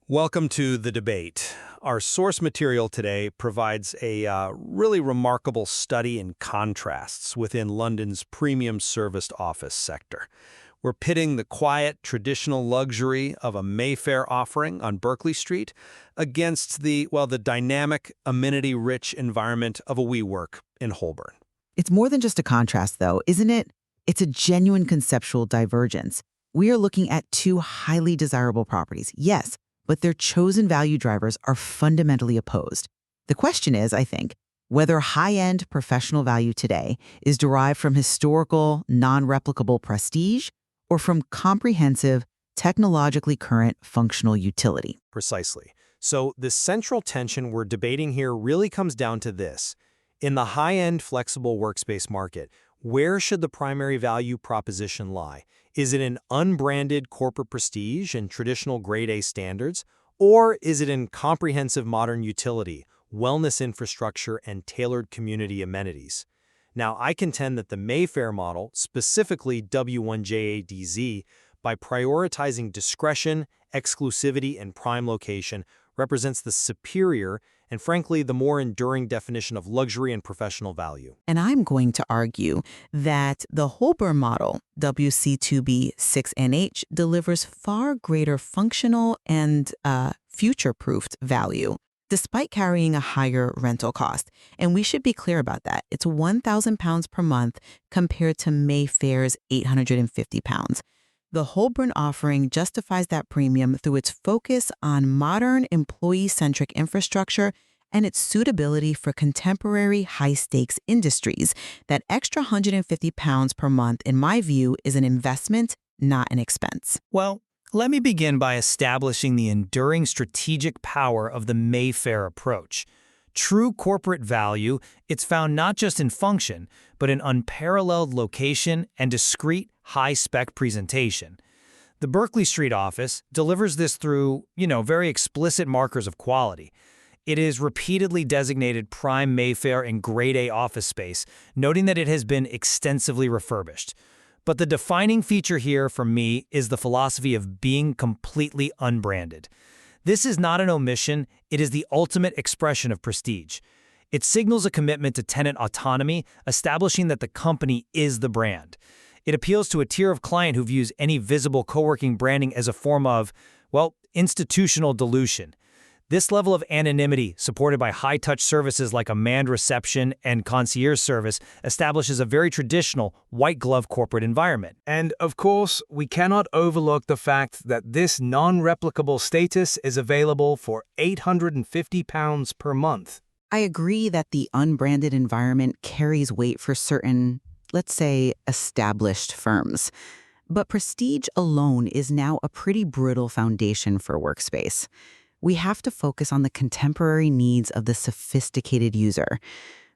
Welcome to The Debate. Our source material today provides a really remarkable study in contrasts within London's premium serviced office sector. We're pitting the quiet, traditional luxury of a Mayfair offering on Berkeley Street against the dynamic, amenity-rich environment of a WeWork in Holborn. It's more than just a contrast, though, isn't it? It's a genuine conceptual divergence. We are looking at two highly desirable properties, yes, but their chosen value drivers are fundamentally opposed. The question is, I think, whether high-end professional value today is derived from historical, non-replicable prestige or from comprehensive, technologically current functional utility. Precisely. So the central tension we're debating here really comes down to this. In the high-end flexible workspace market, where should the primary value proposition lie? Is it in unbranded corporate prestige and traditional grade A standards, or is it in comprehensive modern utility, wellness infrastructure, and tailored community amenities? Now, I contend that the Mayfair model, specifically W1JADZ, by prioritizing discretion, exclusivity, and prime location, represents the superior and, frankly, the more enduring definition of luxury and professional value. And I'm going to argue that the Holborn model, WC2B6NH, delivers far greater functional and future-proofed value, despite carrying a higher rental cost. And we should be clear about that. It's £1,000 per month compared to Mayfair's £850. The Holborn offering justifies that premium through its focus on modern, employee-centric infrastructure and its suitability for contemporary high-stakes industries. That extra £150 per month, in my view, is an investment, not an expense. Well, let me begin by establishing the enduring strategic power of the Mayfair approach. True corporate value, it's found not just in function, but in unparalleled location and discreet, high-spec presentation. The Berkeley Street office delivers this through, very explicit markers of quality. It is repeatedly designated prime Mayfair and grade A office space, noting that it has been extensively refurbished. But the defining feature here for me is the philosophy of being completely unbranded. This is not an omission, it is the ultimate expression of prestige. It signals a commitment to tenant autonomy, establishing that the company is the brand. It appeals to a tier of client who views any visible co-working branding as a form of, institutional dilution. This level of anonymity, supported by high-touch services like a manned reception and concierge service, establishes a very traditional white-glove corporate environment. And, of course, we cannot overlook the fact that this non-replicable status is available for £850 per month. I agree that the unbranded environment carries weight for certain, let's say, established firms. But prestige alone is now a pretty brittle foundation for workspace. We have to focus on the contemporary needs of the sophisticated user.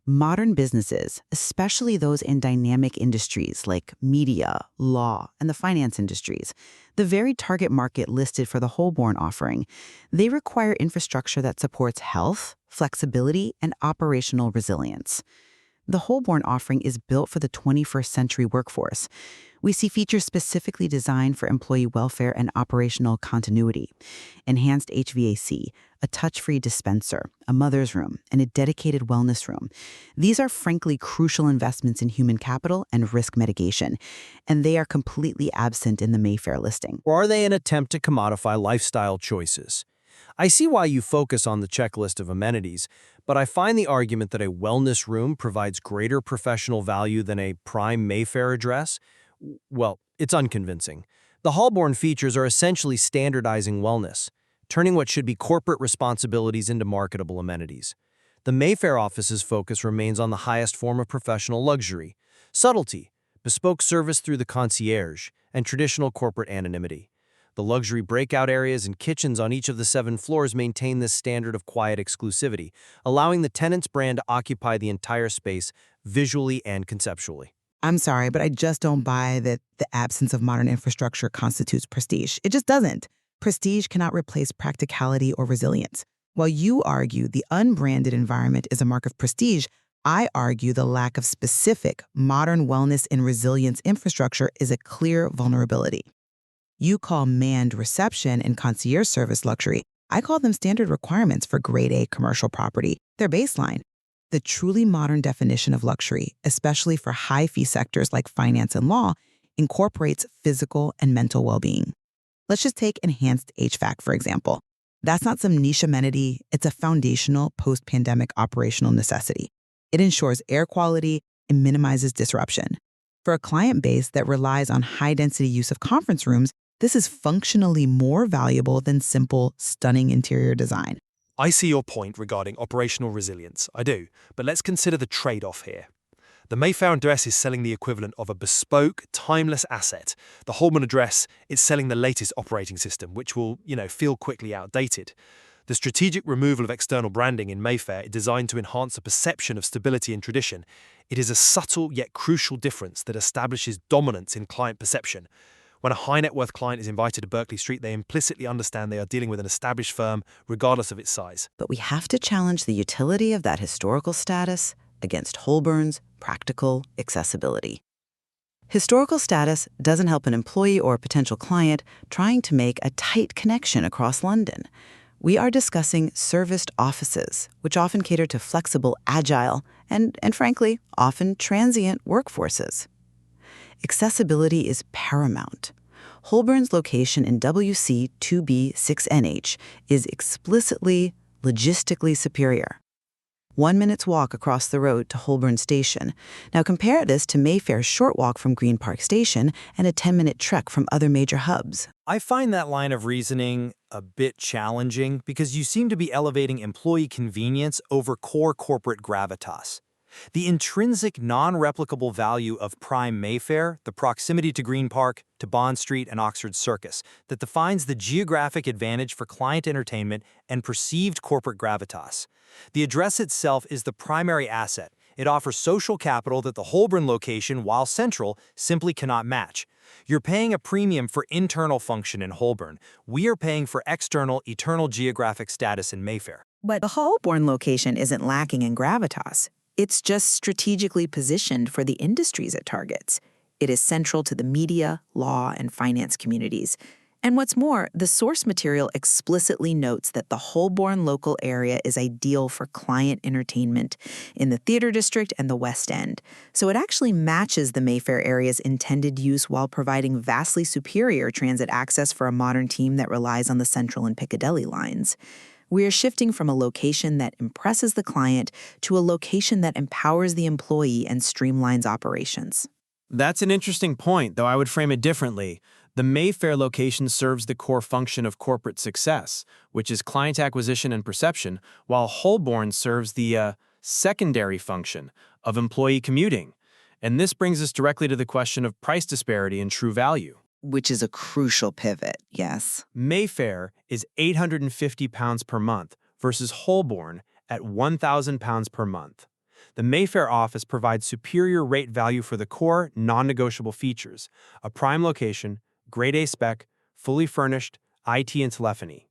Modern businesses, especially those in dynamic industries like media, law, and the finance industries, the very target market listed for the Holborn offering, they require infrastructure that supports health, flexibility, and operational resilience. The Holborn offering is built for the 21st century workforce. We see features specifically designed for employee welfare and operational continuity. Enhanced HVAC, a touch-free dispenser, a mother's room, and a dedicated wellness room. These are frankly crucial investments in human capital and risk mitigation, and they are completely absent in the Mayfair listing. Or are they an attempt to commodify lifestyle choices? I see why you focus on the checklist of amenities, but I find the argument that a wellness room provides greater professional value than a prime Mayfair address, it's unconvincing. The Holborn features are essentially standardizing wellness, turning what should be corporate responsibilities into marketable amenities. The Mayfair office's focus remains on the highest form of professional luxury, subtlety, bespoke service through the concierge, and traditional corporate anonymity. The luxury breakout areas and kitchens on each of the 7 floors maintain this standard of quiet exclusivity, allowing the tenant's brand to occupy the entire space visually and conceptually. I'm sorry, but I just don't buy that the absence of modern infrastructure constitutes prestige. It just doesn't. Prestige cannot replace practicality or resilience. While you argue the unbranded environment is a mark of prestige, I argue the lack of specific modern wellness and resilience infrastructure is a clear vulnerability. You call manned reception and concierge service luxury. I call them standard requirements for grade A commercial property. They're baseline. The truly modern definition of luxury, especially for high-fee sectors like finance and law, incorporates physical and mental well-being. Let's just take enhanced HVAC, for example. That's not some niche amenity, it's a foundational post-pandemic operational necessity. It ensures air quality and minimizes disruption. For a client base that relies on high-density use of conference rooms, this is functionally more valuable than simple, stunning interior design. I see your point regarding operational resilience, I do, but let's consider the trade-off here. The Mayfair address is selling the equivalent of a bespoke, timeless asset. The Holborn address is selling the latest operating system, which will, feel quickly outdated. The strategic removal of external branding in Mayfair is designed to enhance a perception of stability and tradition. It is a subtle yet crucial difference that establishes dominance in client perception. When a high-net-worth client is invited to Berkeley Street, they implicitly understand they are dealing with an established firm, regardless of its size. But we have to challenge the utility of that historical status against Holborn's practical accessibility. Historical status doesn't help an employee or potential client trying to make a tight connection across London. We are discussing serviced offices, which often cater to flexible, agile, and frankly, often transient workforces. Accessibility is paramount. Holborn's location in WC 2B6NH is explicitly, logistically superior. 1 minute's walk across the road to Holborn Station. Now compare this to Mayfair's short walk from Green Park Station and a 10-minute trek from other major hubs. I find that line of reasoning a bit challenging because you seem to be elevating employee convenience over core corporate gravitas. The intrinsic non-replicable value of prime Mayfair, the proximity to Green Park, to Bond Street and Oxford Circus, that defines the geographic advantage for client entertainment and perceived corporate gravitas. The address itself is the primary asset. It offers social capital that the Holborn location, while central, simply cannot match. You're paying a premium for internal function in Holborn. We are paying for external, eternal geographic status in Mayfair. But the Holborn location isn't lacking in gravitas. It's just strategically positioned for the industries it targets. It is central to the media, law, and finance communities. And what's more, the source material explicitly notes that the Holborn local area is ideal for client entertainment in the theater district and the West End. So it actually matches the Mayfair area's intended use while providing vastly superior transit access for a modern team that relies on the Central and Piccadilly lines. We are shifting from a location that impresses the client to a location that empowers the employee and streamlines operations. That's an interesting point, though I would frame it differently. The Mayfair location serves the core function of corporate success, which is client acquisition and perception, while Holborn serves the secondary function of employee commuting. And this brings us directly to the question of price disparity and true value. Which is a crucial pivot, yes. Mayfair is £850 per month versus Holborn at £1,000 per month. The Mayfair office provides superior rate value for the core, non-negotiable features, a prime location, grade A spec, fully furnished, IT and telephony.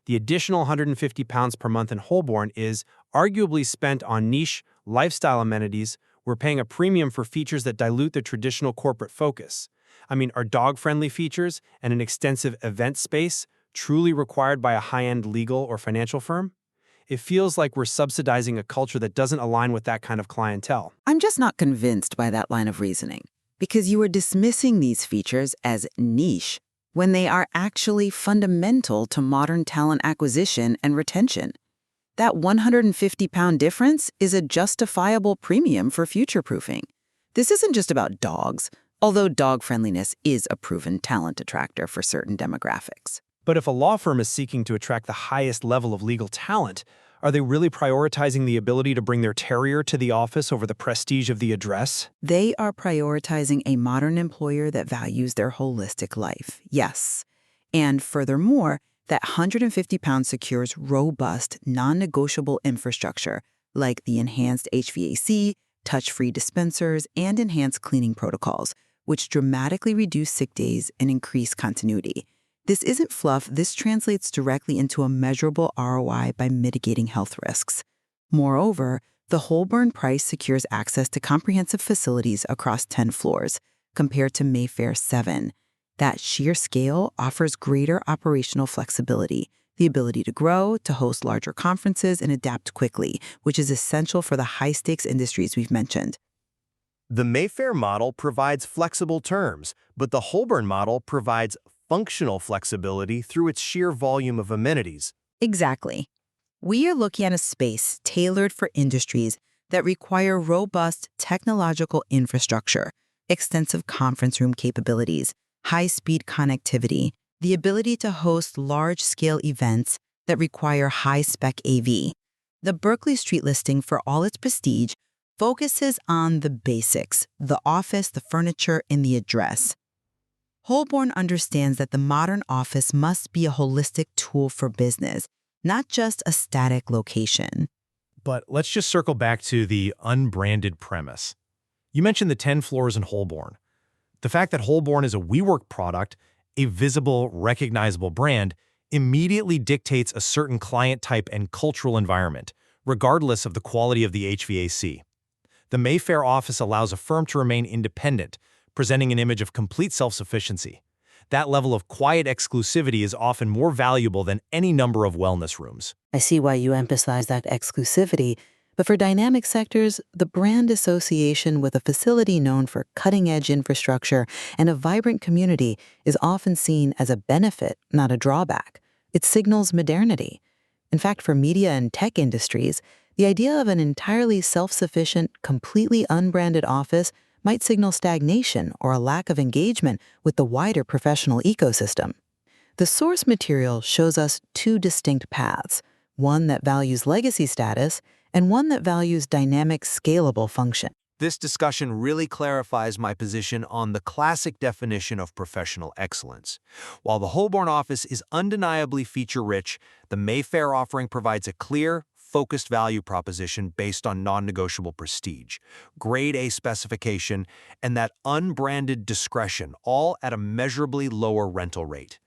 The additional £150 per month in Holborn is arguably spent on niche, lifestyle amenities. We're paying a premium for features that dilute the traditional corporate focus. Are dog-friendly features and an extensive event space truly required by a high-end legal or financial firm? It feels like we're subsidizing a culture that doesn't align with that kind of clientele. I'm just not convinced by that line of reasoning, because you are dismissing these features as niche when they are actually fundamental to modern talent acquisition and retention. That £150 difference is a justifiable premium for future-proofing. This isn't just about dogs, although dog friendliness is a proven talent attractor for certain demographics. But if a law firm is seeking to attract the highest level of legal talent, are they really prioritizing the ability to bring their terrier to the office over the prestige of the address? They are prioritizing a modern employer that values their holistic life, yes. And furthermore, that £150 secures robust, non-negotiable infrastructure like the enhanced HVAC, touch-free dispensers, and enhanced cleaning protocols, which dramatically reduce sick days and increase continuity. This isn't fluff. This translates directly into a measurable ROI by mitigating health risks. Moreover, the Holborn price secures access to comprehensive facilities across 10 floors, compared to Mayfair's 7. That sheer scale offers greater operational flexibility, the ability to grow, to host larger conferences, and adapt quickly, which is essential for the high-stakes industries we've mentioned. The Mayfair model provides flexible terms, but the Holborn model provides functional flexibility through its sheer volume of amenities. Exactly. We are looking at a space tailored for industries that require robust technological infrastructure, extensive conference room capabilities, high-speed connectivity, the ability to host large-scale events that require high-spec AV. The Berkeley Street listing, for all its prestige, focuses on the basics: the office, the furniture, and the address. Holborn understands that the modern office must be a holistic tool for business, not just a static location. But let's just circle back to the unbranded premise. You mentioned the 10 floors in Holborn. The fact that Holborn is a WeWork product, a visible, recognizable brand, immediately dictates a certain client type and cultural environment, regardless of the quality of the HVAC. The Mayfair office allows a firm to remain independent, presenting an image of complete self-sufficiency. That level of quiet exclusivity is often more valuable than any number of wellness rooms. I see why you emphasize that exclusivity, but for dynamic sectors, the brand association with a facility known for cutting-edge infrastructure and a vibrant community is often seen as a benefit, not a drawback. It signals modernity. In fact, for media and tech industries, the idea of an entirely self-sufficient, completely unbranded office might signal stagnation or a lack of engagement with the wider professional ecosystem. The source material shows us two distinct paths, one that values legacy status and one that values dynamic, scalable function. This discussion really clarifies my position on the classic definition of professional excellence. While the Holborn office is undeniably feature-rich, the Mayfair offering provides a clear, focused value proposition based on non-negotiable prestige, grade A specification, and that unbranded discretion, all at a measurably lower rental rate.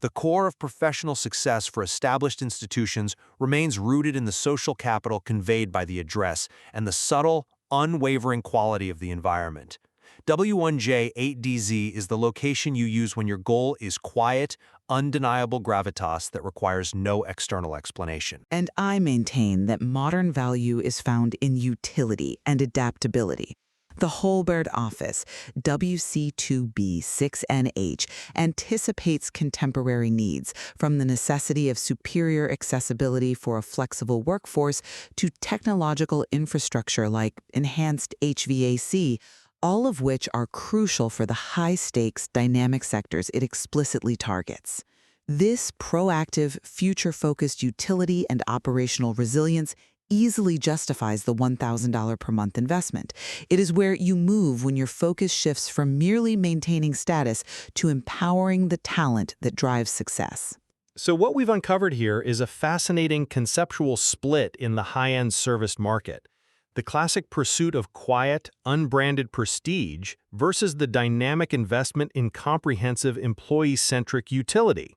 The core of professional success for established institutions remains rooted in the social capital conveyed by the address and the subtle, unwavering quality of the environment. W1J8DZ is the location you use when your goal is quiet, undeniable gravitas that requires no external explanation. And I maintain that modern value is found in utility and adaptability. The Holborn office, WC2B6NH, anticipates contemporary needs, from the necessity of superior accessibility for a flexible workforce to technological infrastructure like enhanced HVAC, all of which are crucial for the high-stakes, dynamic sectors it explicitly targets. This proactive, future-focused utility and operational resilience easily justifies the $1,000 per month investment. It is where you move when your focus shifts from merely maintaining status to empowering the talent that drives success. So what we've uncovered here is a fascinating conceptual split in the high-end service market. The classic pursuit of quiet, unbranded prestige versus the dynamic investment in comprehensive, employee-centric utility.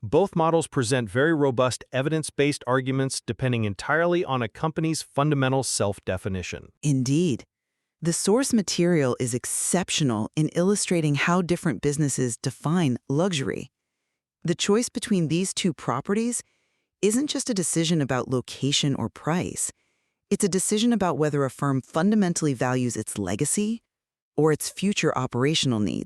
Both models present very robust evidence-based arguments depending entirely on a company's fundamental self-definition. Indeed. The source material is exceptional in illustrating how different businesses define luxury. The choice between these two properties isn't just a decision about location or price. It's a decision about whether a firm fundamentally values its legacy or its future operational needs.